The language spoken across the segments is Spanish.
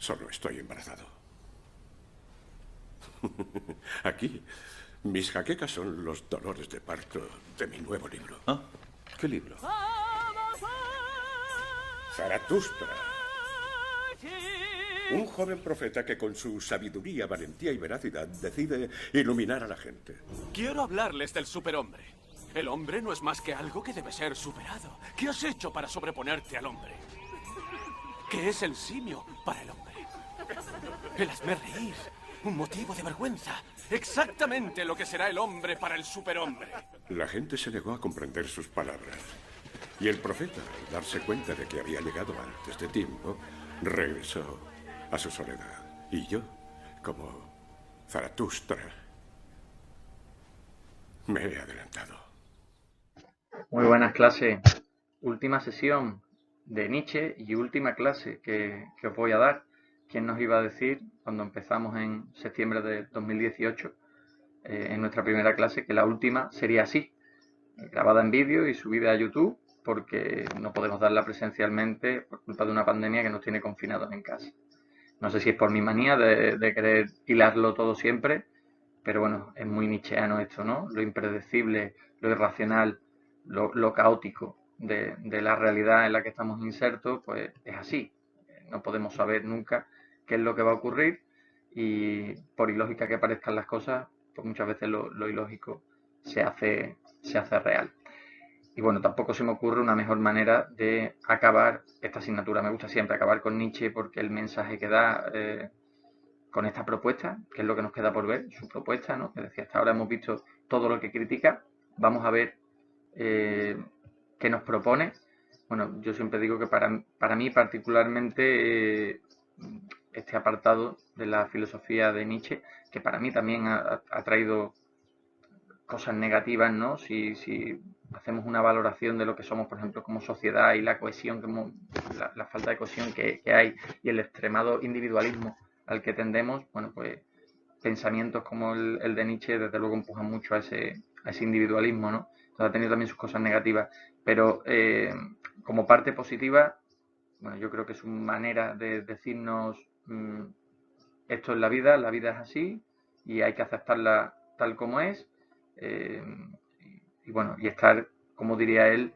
Solo estoy embarazado. Aquí, mis jaquecas son los dolores de parto de mi nuevo libro. Ah, ¿qué libro? Zaratustra. Un joven profeta que con su sabiduría, valentía y veracidad decide iluminar a la gente. Quiero hablarles del superhombre. El hombre no es más que algo que debe ser superado. ¿Qué has hecho para sobreponerte al hombre? ¿Qué es el simio para el hombre? El hazmerreír, un motivo de vergüenza. Exactamente lo que será el hombre para el superhombre. La gente se negó a comprender sus palabras. Y el profeta, al darse cuenta de que había llegado antes de tiempo, regresó a su soledad. Y yo, como Zaratustra, me he adelantado. Muy buenas clases. Última sesión de Nietzsche y última clase que os voy a dar. ¿Quién nos iba a decir cuando empezamos en septiembre de 2018 en nuestra primera clase que la última sería así, grabada en vídeo y subida a YouTube, porque no podemos darla presencialmente por culpa de una pandemia que nos tiene confinados en casa? No sé si es por mi manía de querer hilarlo todo siempre, pero bueno, es muy nietzscheano esto, ¿no? Lo impredecible, lo irracional, lo caótico de la realidad en la que estamos insertos, pues es así. No podemos saber nunca qué es lo que va a ocurrir y por ilógica que parezcan las cosas, pues muchas veces lo ilógico se hace real. Y bueno, tampoco se me ocurre una mejor manera de acabar esta asignatura. Me gusta siempre acabar con Nietzsche porque el mensaje que da con esta propuesta, que es lo que nos queda por ver, su propuesta, ¿no? Que decía, hasta ahora hemos visto todo lo que critica, vamos a ver qué nos propone. Bueno, yo siempre digo que para mí particularmente este apartado de la filosofía de Nietzsche, que para mí también ha traído cosas negativas, ¿no? Si hacemos una valoración de lo que somos, por ejemplo, como sociedad y la cohesión, la falta de cohesión que hay y el extremado individualismo al que tendemos, bueno, pues pensamientos como el de Nietzsche desde luego empujan mucho a ese individualismo, ¿no? Entonces ha tenido también sus cosas negativas, pero como parte positiva, bueno, yo creo que su manera de decirnos esto es la vida es así y hay que aceptarla tal como es, eh, y bueno, y estar, como diría él,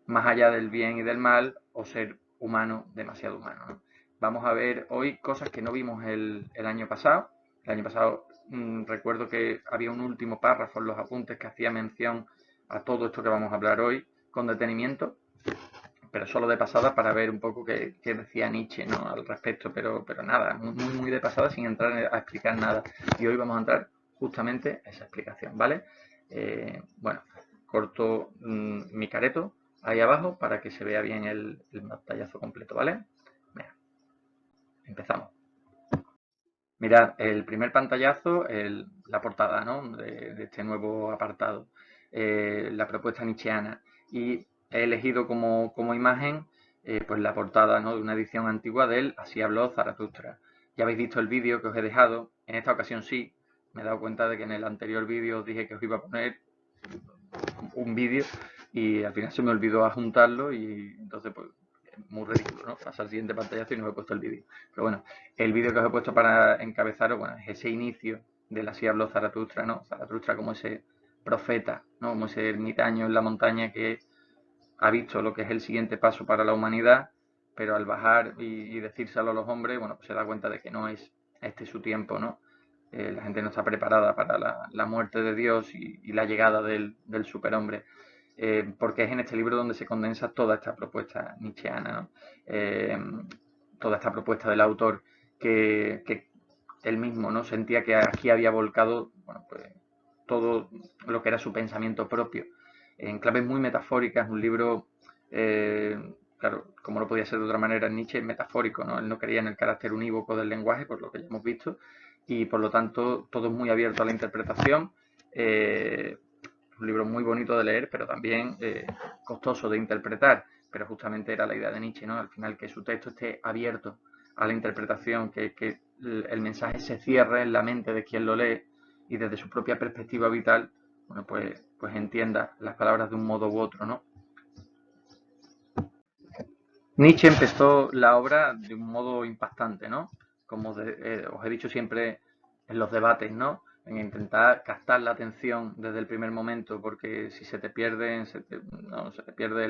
más allá del bien y del mal o ser humano, demasiado humano, ¿no? Vamos a ver hoy cosas que no vimos el año pasado. El año pasado recuerdo que había un último párrafo en los apuntes que hacía mención a todo esto que vamos a hablar hoy con detenimiento, pero solo de pasada para ver un poco qué decía Nietzsche, ¿no? Al respecto, pero nada, muy de pasada sin entrar a explicar nada. Y hoy vamos a entrar justamente a esa explicación, ¿vale? Bueno, corto mi careto ahí abajo para que se vea bien el pantallazo completo, ¿vale? Mira, empezamos. Mirad, el primer pantallazo, la portada, ¿no? de este nuevo apartado, la propuesta nietzscheana. Y he elegido como imagen pues la portada, ¿no? de una edición antigua de él, Así habló Zaratustra. Ya habéis visto el vídeo que os he dejado. En esta ocasión sí, me he dado cuenta de que en el anterior vídeo os dije que os iba a poner un vídeo y al final se me olvidó adjuntarlo y entonces pues muy ridículo, ¿no? Pasa al siguiente pantallazo y no he puesto el vídeo. Pero bueno, el vídeo que os he puesto para encabezaros, bueno, es ese inicio del Así habló Zaratustra, ¿no? Zaratustra como ese profeta, ¿no? Como ese ermitaño en la montaña que ha visto lo que es el siguiente paso para la humanidad, pero al bajar y decírselo a los hombres, bueno, pues se da cuenta de que no es este su tiempo, ¿no? La gente no está preparada para la muerte de Dios y la llegada del superhombre. Porque es en este libro donde se condensa toda esta propuesta nietzscheana, ¿no? Toda esta propuesta del autor que él mismo, ¿no? Sentía que aquí había volcado, bueno, pues, todo lo que era su pensamiento propio en claves muy metafóricas, un libro, claro, como no podía ser de otra manera, Nietzsche es metafórico, ¿no? Él no creía en el carácter unívoco del lenguaje, por lo que ya hemos visto, y por lo tanto todo es muy abierto a la interpretación. Un libro muy bonito de leer, pero también costoso de interpretar, pero justamente era la idea de Nietzsche, ¿no? Al final que su texto esté abierto a la interpretación, que el mensaje se cierre en la mente de quien lo lee y desde su propia perspectiva vital, bueno, pues entienda las palabras de un modo u otro, ¿no? Nietzsche empezó la obra de un modo impactante, ¿no? como os he dicho siempre en los debates, ¿no? En intentar captar la atención desde el primer momento, porque si se te pierde, se te pierde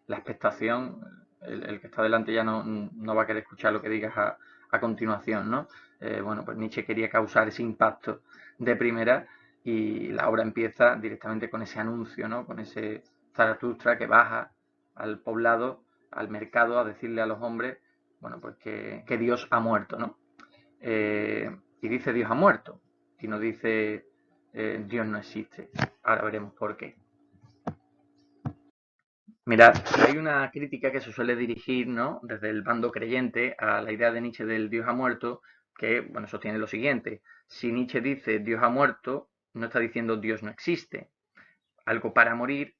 la expectación, el que está delante ya no va a querer escuchar lo que digas a continuación, ¿no? Bueno, pues Nietzsche quería causar ese impacto de primera y la obra empieza directamente con ese anuncio, ¿no? Con ese Zaratustra que baja al poblado, al mercado, a decirle a los hombres, bueno, pues que Dios ha muerto, ¿no? Y dice Dios ha muerto y no dice Dios no existe. Ahora veremos por qué. Mirad, hay una crítica que se suele dirigir, ¿no?, desde el bando creyente a la idea de Nietzsche del Dios ha muerto, que, bueno, sostiene lo siguiente. Si Nietzsche dice Dios ha muerto, no está diciendo Dios no existe. Algo para morir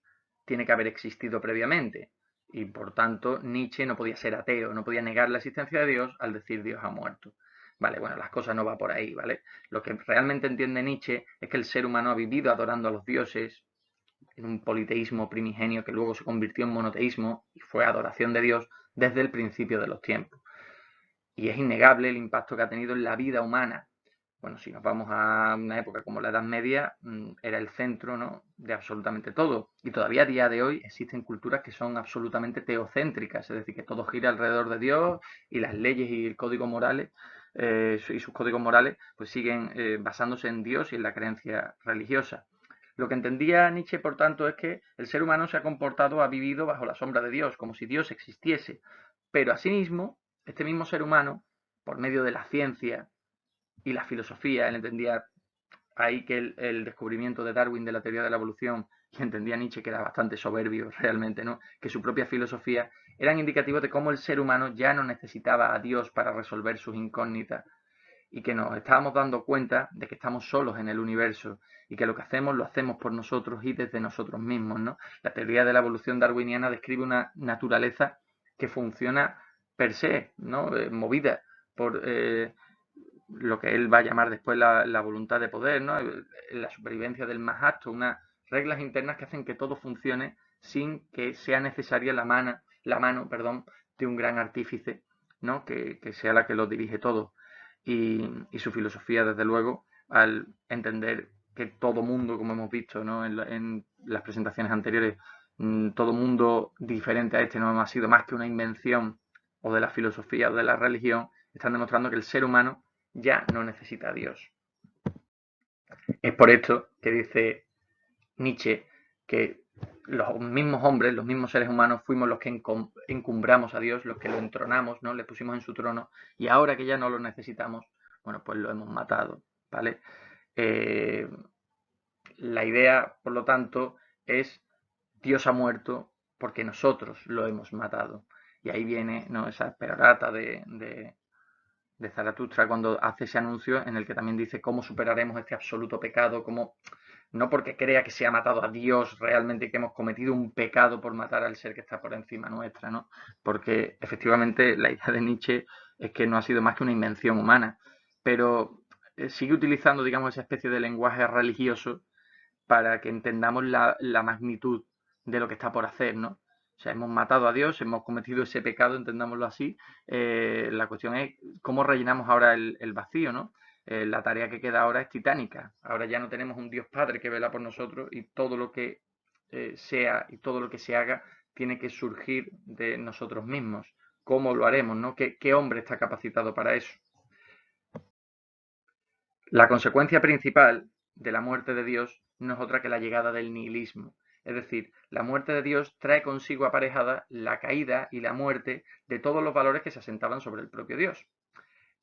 tiene que haber existido previamente. Y por tanto, Nietzsche no podía ser ateo, no podía negar la existencia de Dios al decir Dios ha muerto. Vale, bueno, las cosas no van por ahí, ¿vale? Lo que realmente entiende Nietzsche es que el ser humano ha vivido adorando a los dioses en un politeísmo primigenio que luego se convirtió en monoteísmo y fue adoración de Dios desde el principio de los tiempos. Y es innegable el impacto que ha tenido en la vida humana. Bueno, si nos vamos a una época como la Edad Media, era el centro, ¿no?, de absolutamente todo. Y todavía a día de hoy existen culturas que son absolutamente teocéntricas, es decir, que todo gira alrededor de Dios y las leyes y el código morales y sus códigos morales pues siguen basándose en Dios y en la creencia religiosa. Lo que entendía Nietzsche, por tanto, es que el ser humano se ha comportado, ha vivido bajo la sombra de Dios, como si Dios existiese. Pero asimismo, este mismo ser humano, por medio de la ciencia y la filosofía, él entendía ahí que el descubrimiento de Darwin de la teoría de la evolución, y entendía Nietzsche que era bastante soberbio realmente, ¿no?, que su propia filosofía eran indicativos de cómo el ser humano ya no necesitaba a Dios para resolver sus incógnitas y que nos estábamos dando cuenta de que estamos solos en el universo y que lo que hacemos lo hacemos por nosotros y desde nosotros mismos, ¿no? La teoría de la evolución darwiniana describe una naturaleza que funciona per se, ¿no?, movida por lo que él va a llamar después la voluntad de poder, ¿no?, la supervivencia del más apto, unas reglas internas que hacen que todo funcione sin que sea necesaria la mano, de un gran artífice, ¿no?, que sea la que lo dirige todo. Y su filosofía, desde luego, al entender que todo mundo, como hemos visto, ¿no?, en las presentaciones anteriores, todo mundo diferente a este no ha sido más que una invención o de la filosofía o de la religión, están demostrando que el ser humano ya no necesita a Dios. Es por esto que dice Nietzsche que los mismos hombres, los mismos seres humanos, fuimos los que encumbramos a Dios, los que lo entronamos, ¿no?, le pusimos en su trono, y ahora que ya no lo necesitamos, bueno, pues lo hemos matado, ¿vale? La idea, por lo tanto, es Dios ha muerto porque nosotros lo hemos matado. Y ahí viene, ¿no?, esa perorata de Zaratustra cuando hace ese anuncio en el que también dice cómo superaremos este absoluto pecado, cómo, no porque crea que se ha matado a Dios realmente, que hemos cometido un pecado por matar al ser que está por encima nuestra, ¿no? Porque efectivamente la idea de Nietzsche es que no ha sido más que una invención humana, pero sigue utilizando, digamos, esa especie de lenguaje religioso para que entendamos la magnitud de lo que está por hacer, ¿no? O sea, hemos matado a Dios, hemos cometido ese pecado, entendámoslo así. La cuestión es cómo rellenamos ahora el vacío, ¿no? La tarea que queda ahora es titánica. Ahora ya no tenemos un Dios Padre que vela por nosotros y todo lo que sea y todo lo que se haga tiene que surgir de nosotros mismos. ¿Cómo lo haremos, no? ¿Qué hombre está capacitado para eso? La consecuencia principal de la muerte de Dios no es otra que la llegada del nihilismo. Es decir, la muerte de Dios trae consigo aparejada la caída y la muerte de todos los valores que se asentaban sobre el propio Dios.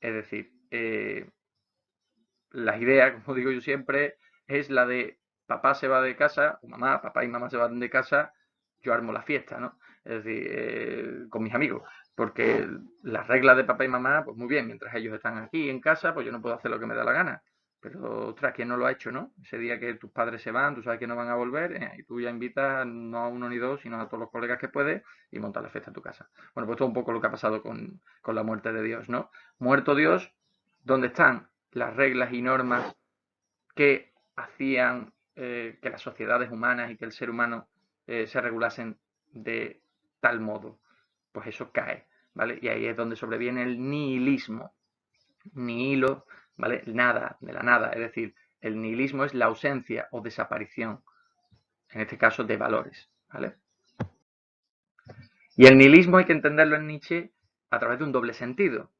Es decir, la idea, como digo yo siempre, es la de papá se va de casa, o mamá, papá y mamá se van de casa, yo armo la fiesta, ¿no? Es decir, con mis amigos. Porque las reglas de papá y mamá, pues muy bien, mientras ellos están aquí en casa, pues yo no puedo hacer lo que me da la gana. Pero, ostras, ¿quién no lo ha hecho, no? Ese día que tus padres se van, tú sabes que no van a volver, y tú ya invitas no a uno ni dos, sino a todos los colegas que puedes y montas la fiesta en tu casa. Bueno, pues esto es un poco lo que ha pasado con la muerte de Dios, ¿no? Muerto Dios, ¿dónde están las reglas y normas que hacían que las sociedades humanas y que el ser humano se regulasen de tal modo? Pues eso cae, ¿vale? Y ahí es donde sobreviene el nihilismo. nihilo, ¿vale? Nada, de la nada, es decir, el nihilismo es la ausencia o desaparición, en este caso de valores, ¿vale? Y el nihilismo hay que entenderlo en Nietzsche a través de un doble sentido.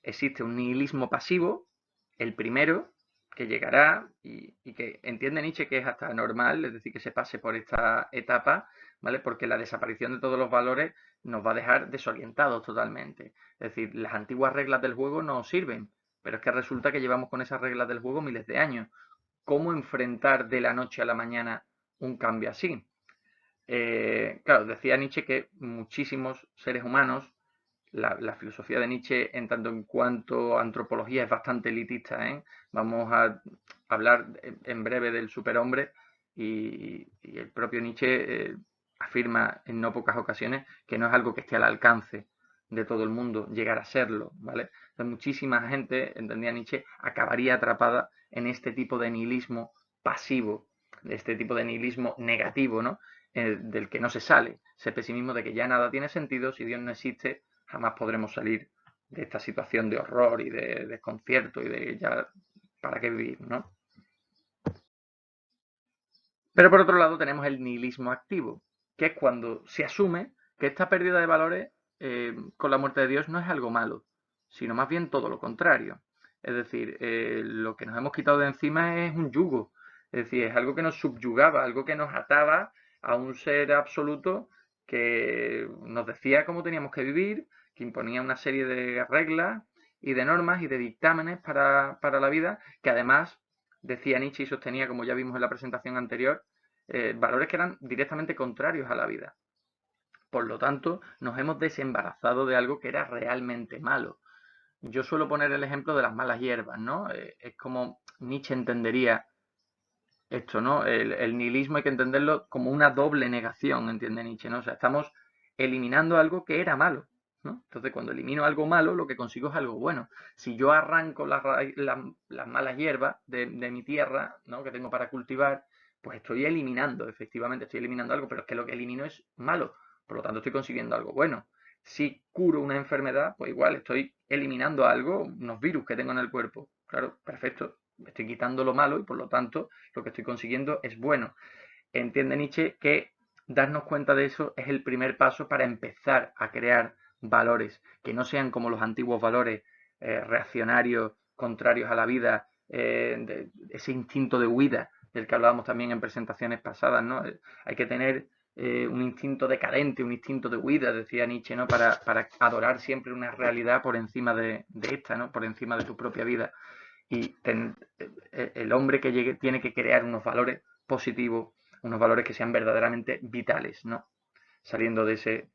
Existe un nihilismo pasivo, el primero, que llegará y que entiende Nietzsche que es hasta normal, es decir, que se pase por esta etapa, ¿vale? Porque la desaparición de todos los valores nos va a dejar desorientados totalmente. Es decir, las antiguas reglas del juego no sirven, pero es que resulta que llevamos con esas reglas del juego miles de años. ¿Cómo enfrentar de la noche a la mañana un cambio así? Claro, decía Nietzsche que muchísimos seres humanos, la filosofía de Nietzsche en tanto en cuanto a antropología es bastante elitista, ¿eh? Vamos a hablar en breve del superhombre y el propio Nietzsche afirma en no pocas ocasiones que no es algo que esté al alcance de todo el mundo llegar a serlo, ¿vale? Entonces, muchísima gente, entendía Nietzsche, acabaría atrapada en este tipo de nihilismo pasivo, de este tipo de nihilismo negativo, ¿no? Del que no se sale, ese pesimismo de que ya nada tiene sentido, si Dios no existe, jamás podremos salir de esta situación de horror y de desconcierto y de ya para qué vivir, ¿no? Pero por otro lado tenemos el nihilismo activo, que es cuando se asume que esta pérdida de valores con la muerte de Dios no es algo malo, sino más bien todo lo contrario. Es decir, lo que nos hemos quitado de encima es un yugo, es decir, es algo que nos subyugaba, algo que nos ataba a un ser absoluto que nos decía cómo teníamos que vivir, que imponía una serie de reglas y de normas y de dictámenes para la vida, que además decía Nietzsche y sostenía, como ya vimos en la presentación anterior, valores que eran directamente contrarios a la vida. Por lo tanto, nos hemos desembarazado de algo que era realmente malo. Yo suelo poner el ejemplo de las malas hierbas, ¿no? Es como Nietzsche entendería esto, ¿no? El nihilismo hay que entenderlo como una doble negación, entiende Nietzsche, ¿no? O sea, estamos eliminando algo que era malo, ¿no? Entonces, cuando elimino algo malo, lo que consigo es algo bueno. Si yo arranco las malas hierbas de mi tierra, ¿no? Que tengo para cultivar, pues estoy eliminando, efectivamente, estoy eliminando algo, pero es que lo que elimino es malo, por lo tanto estoy consiguiendo algo bueno. Si curo una enfermedad, pues igual estoy eliminando algo, unos virus que tengo en el cuerpo. Claro, perfecto, estoy quitando lo malo y por lo tanto lo que estoy consiguiendo es bueno. Entiende Nietzsche que darnos cuenta de eso es el primer paso para empezar a crear valores que no sean como los antiguos valores reaccionarios, contrarios a la vida, ese instinto de huida del que hablábamos también en presentaciones pasadas, ¿no? Hay que tener un instinto decadente, un instinto de huida, decía Nietzsche, ¿no? Para adorar siempre una realidad por encima de esta, ¿no? Por encima de tu propia vida. Y el hombre que llegue tiene que crear unos valores positivos, unos valores que sean verdaderamente vitales, ¿no? Saliendo de ese...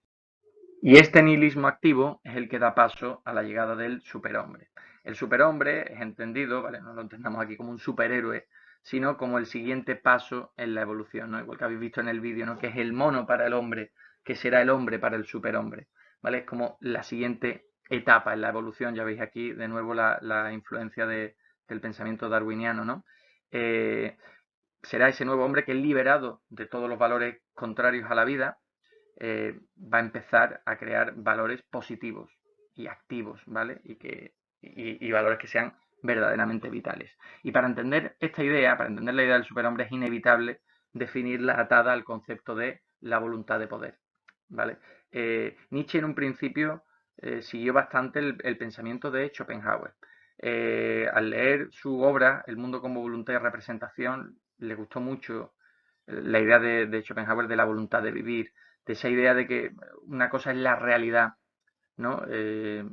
Y este nihilismo activo es el que da paso a la llegada del superhombre. El superhombre es entendido, ¿vale? No lo entendamos aquí como un superhéroe, sino como el siguiente paso en la evolución, ¿no? Igual que habéis visto en el vídeo, ¿no? Que es el mono para el hombre, que será el hombre para el superhombre, ¿vale? Es como la siguiente etapa en la evolución. Ya veis aquí de nuevo la influencia del pensamiento darwiniano, ¿no? Será ese nuevo hombre que, liberado de todos los valores contrarios a la vida, va a empezar a crear valores positivos y activos, ¿vale? Y valores que sean verdaderamente vitales. Y para entender esta idea, para entender la idea del superhombre, es inevitable definirla atada al concepto de la voluntad de poder, ¿vale? Nietzsche en un principio siguió bastante el pensamiento de Schopenhauer. Al leer su obra, El mundo como voluntad y representación, le gustó mucho la idea de Schopenhauer de la voluntad de vivir, de esa idea de que una cosa es la realidad, ¿no? Que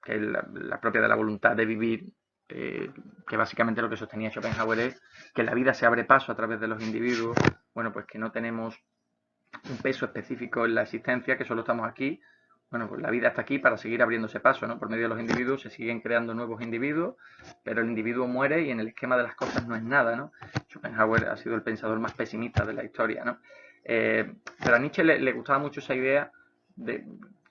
es la propia de la voluntad de vivir, que básicamente lo que sostenía Schopenhauer es que la vida se abre paso a través de los individuos, bueno, pues que no tenemos un peso específico en la existencia, que solo estamos aquí, bueno, pues la vida está aquí para seguir abriéndose paso, ¿no? Por medio de los individuos se siguen creando nuevos individuos, pero el individuo muere y en el esquema de las cosas no es nada, ¿no? Schopenhauer ha sido el pensador más pesimista de la historia, ¿no? Pero a Nietzsche le gustaba mucho esa idea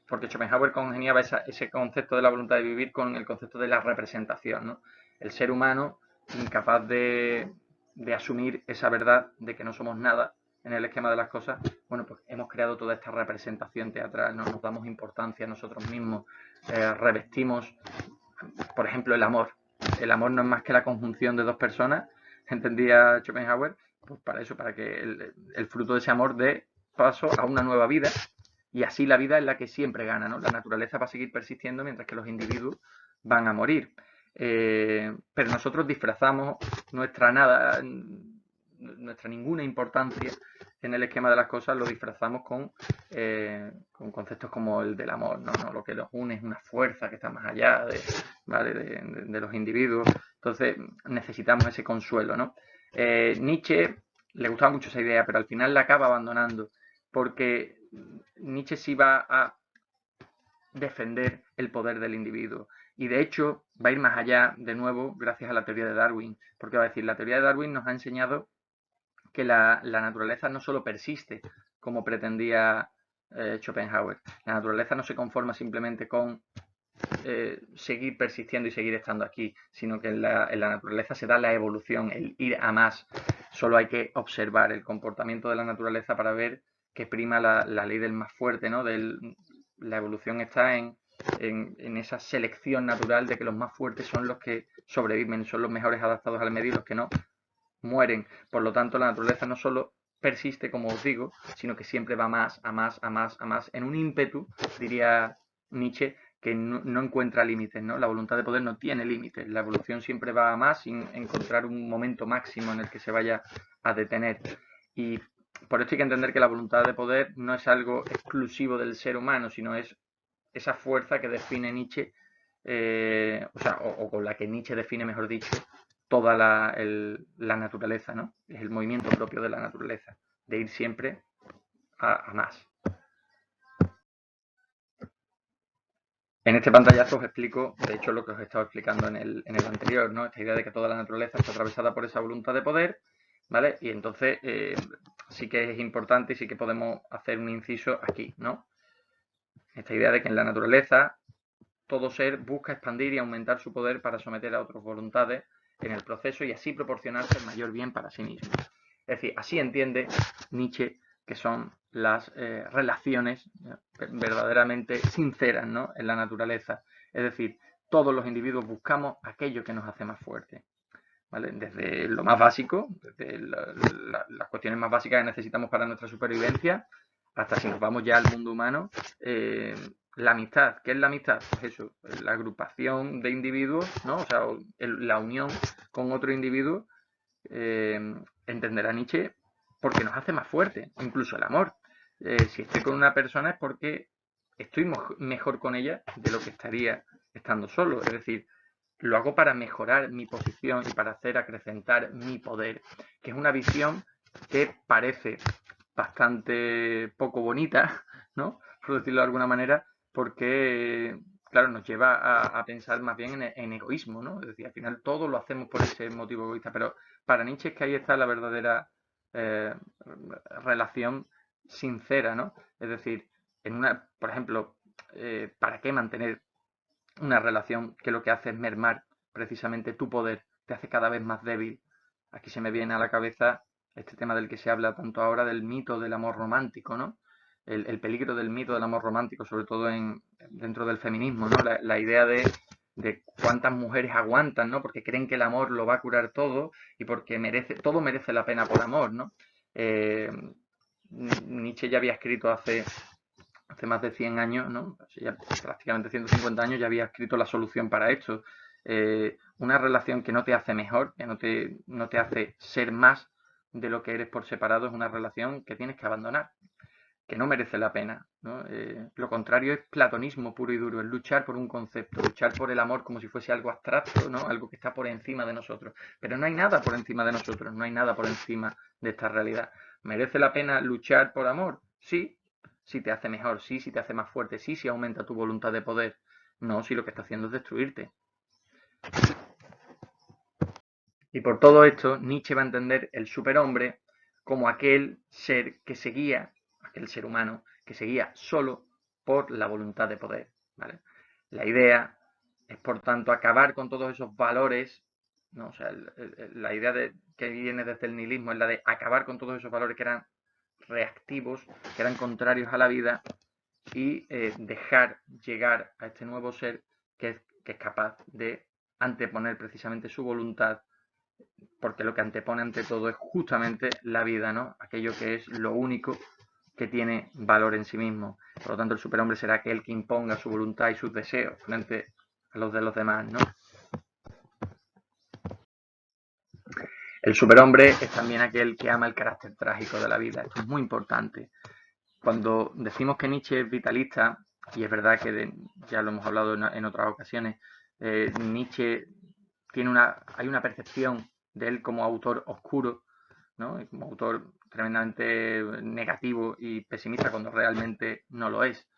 porque Schopenhauer congeniaba ese concepto de la voluntad de vivir con el concepto de la representación, ¿no? El ser humano incapaz de asumir esa verdad de que no somos nada en el esquema de las cosas, bueno, pues hemos creado toda esta representación teatral, ¿no? Nos damos importancia a nosotros mismos, revestimos por ejemplo, el amor. El amor no es más que la conjunción de dos personas, entendía Schopenhauer, pues para eso, para que el fruto de ese amor dé paso a una nueva vida, y así la vida es la que siempre gana, ¿no? La naturaleza va a seguir persistiendo mientras que los individuos van a morir. Pero nosotros disfrazamos nuestra nada, nuestra ninguna importancia en el esquema de las cosas, lo disfrazamos con conceptos como el del amor, ¿no? Lo que los une es una fuerza que está más allá ¿vale? de los individuos. Entonces necesitamos ese consuelo, ¿no? Nietzsche le gustaba mucho esa idea, pero al final la acaba abandonando, porque Nietzsche sí va a defender el poder del individuo. Y de hecho va a ir más allá, de nuevo, gracias a la teoría de Darwin, porque va a decir, la teoría de Darwin nos ha enseñado que la naturaleza no solo persiste, como pretendía Schopenhauer. La naturaleza no se conforma simplemente con seguir persistiendo y seguir estando aquí, sino que en la naturaleza se da la evolución, el ir a más. Solo hay que observar el comportamiento de la naturaleza para ver que prima la ley del más fuerte, ¿no? La evolución está en esa selección natural de que los más fuertes son los que sobreviven, son los mejores adaptados al medio y los que no mueren. Por lo tanto, la naturaleza no solo persiste, como os digo, sino que siempre va más, a más, a más, a más, en un ímpetu, diría Nietzsche, que no encuentra límites, ¿no? La voluntad de poder no tiene límites. La evolución siempre va a más sin encontrar un momento máximo en el que se vaya a detener. Y por esto hay que entender que la voluntad de poder no es algo exclusivo del ser humano, sino es esa fuerza que define Nietzsche, o con la que Nietzsche define, mejor dicho, toda la naturaleza, ¿no? Es el movimiento propio de la naturaleza, de ir siempre a más. En este pantallazo os explico, de hecho, lo que os he estado explicando en el anterior, ¿no? Esta idea de que toda la naturaleza está atravesada por esa voluntad de poder, ¿vale? Y entonces sí que es importante y sí que podemos hacer un inciso aquí, ¿no? Esta idea de que en la naturaleza todo ser busca expandir y aumentar su poder para someter a otras voluntades en el proceso y así proporcionarse el mayor bien para sí mismo. Es decir, así entiende Nietzsche que son las relaciones verdaderamente sinceras, ¿no? En la naturaleza. Es decir, todos los individuos buscamos aquello que nos hace más fuertes, ¿vale? Desde lo más básico, desde las cuestiones más básicas que necesitamos para nuestra supervivencia, hasta si nos vamos ya al mundo humano, la amistad. ¿Qué es la amistad? Pues eso, la agrupación de individuos, ¿no? O sea, la unión con otro individuo, entenderá Nietzsche, porque nos hace más fuertes, incluso el amor. Si estoy con una persona es porque estoy mejor con ella de lo que estaría estando solo. Es decir, lo hago para mejorar mi posición y para hacer acrecentar mi poder, que es una visión que parece bastante poco bonita, ¿no? Por decirlo de alguna manera, porque, claro, nos lleva a pensar más bien en egoísmo, ¿no? Es decir, al final todo lo hacemos por ese motivo egoísta, pero para Nietzsche es que ahí está la verdadera relación sincera, ¿no? Es decir, por ejemplo, ¿para qué mantener una relación que lo que hace es mermar precisamente tu poder, te hace cada vez más débil? Aquí se me viene a la cabeza este tema del que se habla tanto ahora, del mito del amor romántico, ¿no? El peligro del mito del amor romántico, sobre todo dentro del feminismo, ¿no? La idea de cuántas mujeres aguantan, ¿no? Porque creen que el amor lo va a curar todo y porque todo merece la pena por amor, ¿no? Nietzsche ya había escrito hace más de 100 años, ¿no? Ya prácticamente 150 años, ya había escrito la solución para esto. Una relación que no te hace mejor, que no te hace ser más de lo que eres por separado, es una relación que tienes que abandonar, que no merece la pena, ¿no? Lo contrario es platonismo puro y duro, es luchar por un concepto, luchar por el amor como si fuese algo abstracto, ¿no? Algo que está por encima de nosotros. Pero no hay nada por encima de nosotros, no hay nada por encima de esta realidad. ¿Merece la pena luchar por amor? Sí, si te hace mejor, sí, si te hace más fuerte, sí, si aumenta tu voluntad de poder. No, si lo que está haciendo es destruirte. Y por todo esto, Nietzsche va a entender el superhombre como aquel ser que se guía, aquel ser humano que se guía solo por la voluntad de poder, ¿vale? La idea es, por tanto, acabar con todos esos valores, ¿no? O sea, la idea que viene desde el nihilismo es la de acabar con todos esos valores que eran reactivos, que eran contrarios a la vida, y dejar llegar a este nuevo ser que es que es capaz de anteponer precisamente su voluntad, porque lo que antepone ante todo es justamente la vida, ¿no? Aquello que es lo único que tiene valor en sí mismo. Por lo tanto, el superhombre será aquel que imponga su voluntad y sus deseos frente a los de los demás, ¿no? El superhombre es también aquel que ama el carácter trágico de la vida. Esto es muy importante. Cuando decimos que Nietzsche es vitalista, y es verdad que ya lo hemos hablado en otras ocasiones, Nietzsche hay una percepción de él como autor oscuro, ¿no? Y como autor tremendamente negativo y pesimista cuando realmente no lo es.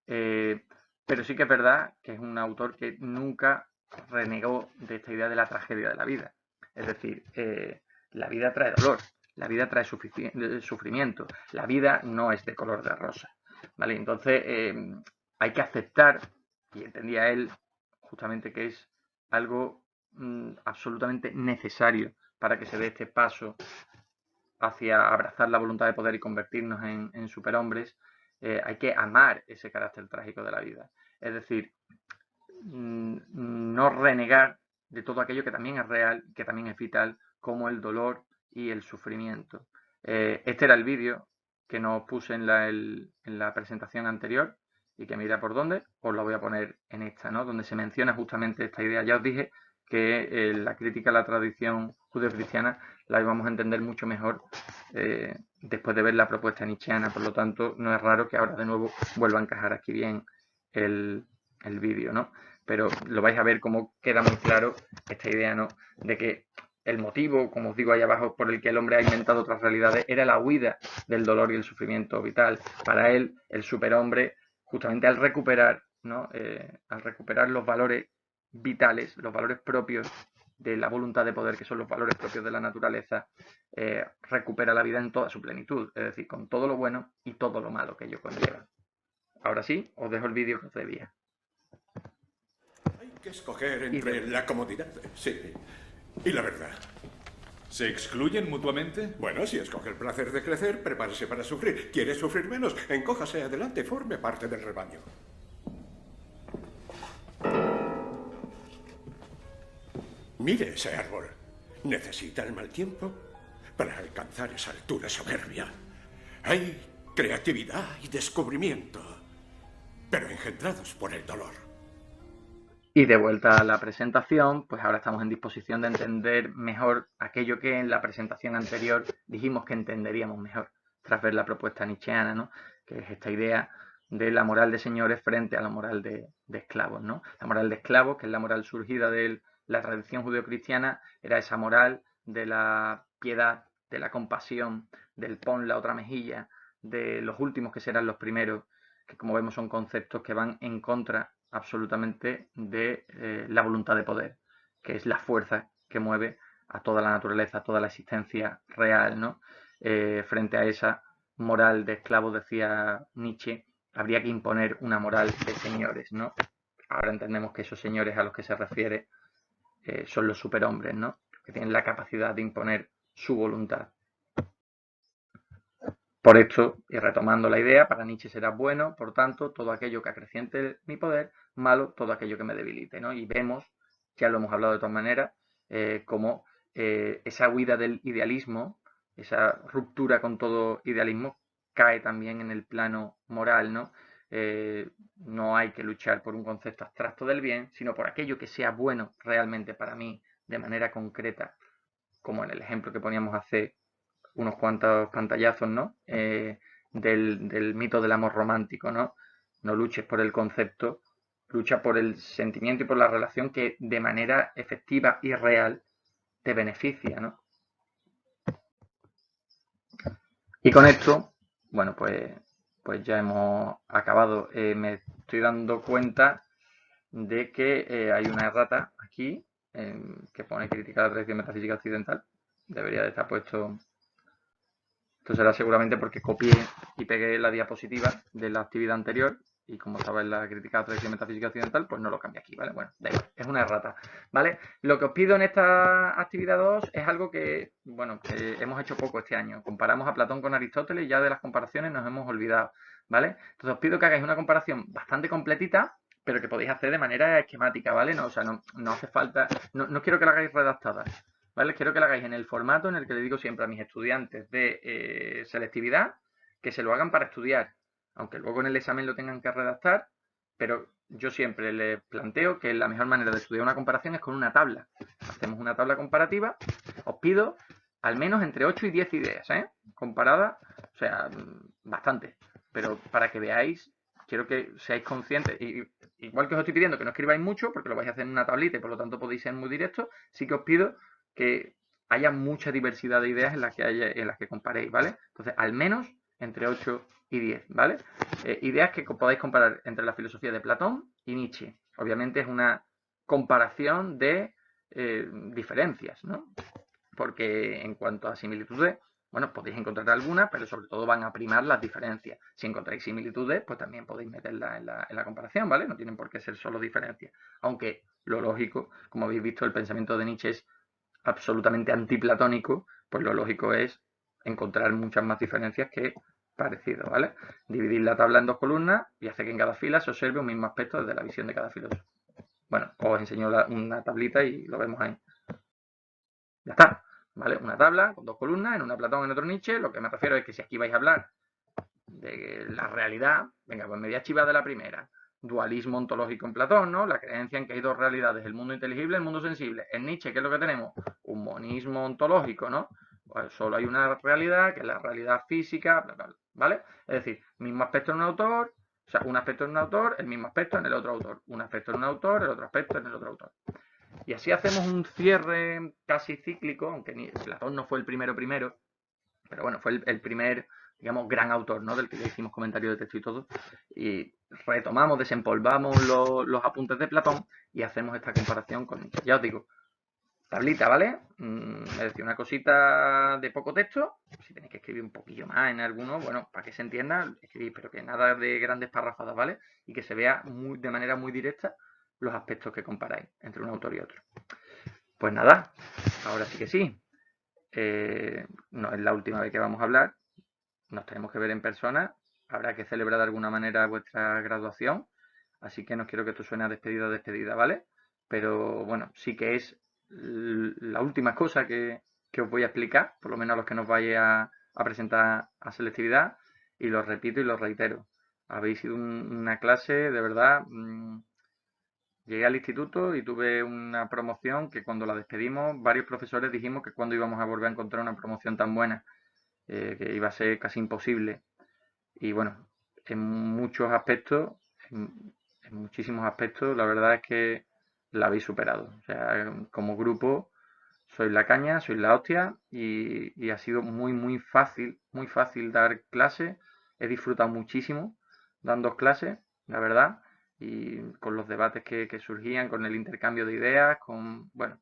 Pero sí que es verdad que es un autor que nunca renegó de esta idea de la tragedia de la vida. Es decir, la vida trae dolor, la vida trae sufrimiento, la vida no es de color de rosa, ¿vale? Entonces hay que aceptar, y entendía él justamente que es algo absolutamente necesario para que se dé este paso hacia abrazar la voluntad de poder y convertirnos en superhombres. Hay que amar ese carácter trágico de la vida. Es decir, no renegar de todo aquello que también es real, que también es vital, como el dolor y el sufrimiento. Este era el vídeo que nos puse en la presentación anterior y que mira por dónde, os lo voy a poner en esta, ¿no? Donde se menciona justamente esta idea. Ya os dije que la crítica a la tradición judeocristiana la íbamos a entender mucho mejor después de ver la propuesta nietzscheana. Por lo tanto, no es raro que ahora de nuevo vuelva a encajar aquí bien el vídeo, ¿no? Pero lo vais a ver cómo queda muy claro esta idea, ¿no? De que el motivo, como os digo ahí abajo, por el que el hombre ha inventado otras realidades era la huida del dolor y el sufrimiento vital. Para él, el superhombre, justamente al recuperar, ¿no? Al recuperar los valores vitales, los valores propios de la voluntad de poder, que son los valores propios de la naturaleza, recupera la vida en toda su plenitud, es decir, con todo lo bueno y todo lo malo que ello conlleva. Ahora sí, os dejo el vídeo que os debía. Hay que escoger entre la comodidad, sí, y la verdad. ¿Se excluyen mutuamente? Bueno, si escoge el placer de crecer, prepárese para sufrir. ¿Quiere sufrir menos? Encójase adelante, forme parte del rebaño. Mire ese árbol. ¿Necesita el mal tiempo para alcanzar esa altura soberbia? Hay creatividad y descubrimiento, pero engendrados por el dolor. Y de vuelta a la presentación, pues ahora estamos en disposición de entender mejor aquello que en la presentación anterior dijimos que entenderíamos mejor, tras ver la propuesta nietzscheana, ¿no? Que es esta idea de la moral de señores frente a la moral de esclavos, ¿no? La moral de esclavos, que es la moral surgida de la tradición judeocristiana, era esa moral de la piedad, de la compasión, del pon la otra mejilla, de los últimos que serán los primeros, que como vemos son conceptos que van en contra absolutamente de la voluntad de poder, que es la fuerza que mueve a toda la naturaleza, a toda la existencia real, ¿no? Frente a esa moral de esclavos, decía Nietzsche, habría que imponer una moral de señores, ¿no? Ahora entendemos que esos señores a los que se refiere son los superhombres, ¿no? Que tienen la capacidad de imponer su voluntad. Por esto, y retomando la idea, para Nietzsche será bueno, por tanto, todo aquello que acreciente mi poder, malo todo aquello que me debilite, ¿no? Y vemos, ya lo hemos hablado de todas maneras, como esa huida del idealismo, esa ruptura con todo idealismo, cae también en el plano moral, ¿no? No hay que luchar por un concepto abstracto del bien, sino por aquello que sea bueno realmente para mí, de manera concreta, como en el ejemplo que poníamos hace unos cuantos pantallazos, ¿no? Del mito del amor romántico, ¿no? No luches por el concepto, lucha por el sentimiento y por la relación que de manera efectiva y real te beneficia, ¿no? Y con esto, bueno, pues ya hemos acabado. Me estoy dando cuenta de que hay una errata aquí que pone crítica a la tradición metafísica occidental. Debería de estar puesto. Esto será seguramente porque copié y pegué la diapositiva de la actividad anterior y como estaba en la crítica a la tradición metafísica occidental, pues no lo cambié aquí, ¿vale? Bueno, da igual, es una errata, ¿vale? Lo que os pido en esta actividad 2 es algo que, bueno, que hemos hecho poco este año. Comparamos a Platón con Aristóteles y ya de las comparaciones nos hemos olvidado, ¿vale? Entonces os pido que hagáis una comparación bastante completita pero que podéis hacer de manera esquemática, ¿vale? No, o sea, no hace falta, no quiero que la hagáis redactada, ¿vale? Quiero que la hagáis en el formato en el que le digo siempre a mis estudiantes de selectividad que se lo hagan para estudiar, aunque luego en el examen lo tengan que redactar, pero yo siempre les planteo que la mejor manera de estudiar una comparación es con una tabla. Hacemos una tabla comparativa, os pido al menos entre 8 y 10 ideas, comparadas, o sea, bastante, pero para que veáis, quiero que seáis conscientes, y igual que os estoy pidiendo que no escribáis mucho, porque lo vais a hacer en una tablita y por lo tanto podéis ser muy directos, sí que os pido que haya mucha diversidad de ideas en las que comparéis, ¿vale? Entonces, al menos entre 8 y 10, ¿vale? Ideas que podáis comparar entre la filosofía de Platón y Nietzsche. Obviamente es una comparación de diferencias, ¿no? Porque en cuanto a similitudes, bueno, podéis encontrar algunas, pero sobre todo van a primar las diferencias. Si encontráis similitudes, pues también podéis meterlas en la comparación, ¿vale? No tienen por qué ser solo diferencias. Aunque lo lógico, como habéis visto, el pensamiento de Nietzsche es absolutamente antiplatónico, pues lo lógico es encontrar muchas más diferencias que parecidos, ¿vale? Dividir la tabla en 2 columnas y hacer que en cada fila se observe un mismo aspecto desde la visión de cada filósofo. Bueno, os enseño una tablita y lo vemos ahí. Ya está, ¿vale? Una tabla con 2 columnas, en una Platón, en otro Nietzsche. Lo que me refiero es que si aquí vais a hablar de la realidad, venga, pues me voy a chivar de la primera. Dualismo ontológico en Platón, ¿no? La creencia en que hay dos realidades, el mundo inteligible y el mundo sensible. En Nietzsche, ¿qué es lo que tenemos? Un monismo ontológico, ¿no? Pues solo hay una realidad, que es la realidad física, bla, bla, bla, ¿vale? Es decir, mismo aspecto en un autor, o sea, un aspecto en un autor, el mismo aspecto en el otro autor. Un aspecto en un autor, el otro aspecto en el otro autor. Y así hacemos un cierre casi cíclico, aunque Platón no fue el primero, pero bueno, fue el primer, digamos, gran autor, ¿no? Del que ya hicimos comentarios de texto y todo. Y retomamos, desempolvamos los apuntes de Platón y hacemos esta comparación con Nietzsche. Ya os digo, tablita, ¿vale? Es decir, una cosita de poco texto. Si tenéis que escribir un poquillo más en alguno, bueno, para que se entienda, escribís, pero que nada de grandes parrafadas, ¿vale? Y que se vea de manera muy directa los aspectos que comparáis entre un autor y otro. Pues nada, ahora sí que sí. No es la última vez que vamos a hablar. Nos tenemos que ver en persona. Habrá que celebrar de alguna manera vuestra graduación. Así que no quiero que esto suene a despedida, ¿vale? Pero bueno, sí que es la última cosa que os voy a explicar, por lo menos a los que nos vayáis a presentar a selectividad. Y lo repito y lo reitero. Habéis sido una clase, de verdad. Llegué al instituto y tuve una promoción que cuando la despedimos, varios profesores dijimos que cuando íbamos a volver a encontrar una promoción tan buena, que iba a ser casi imposible. Y bueno, en muchos aspectos, en muchísimos aspectos, la verdad es que la habéis superado. O sea, como grupo, sois la caña, sois la hostia y ha sido muy fácil dar clases. He disfrutado muchísimo dando clases, la verdad, y con los debates que surgían, con el intercambio de ideas, con, bueno,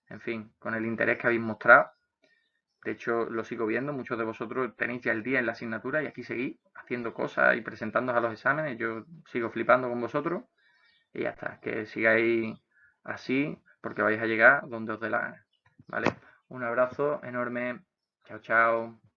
en fin, con el interés que habéis mostrado. De hecho, lo sigo viendo, muchos de vosotros tenéis ya el día en la asignatura y aquí seguís haciendo cosas y presentándoos a los exámenes. Yo sigo flipando con vosotros y ya está, que sigáis así porque vais a llegar donde os dé la gana. ¿Vale? Un abrazo enorme. Chao, chao.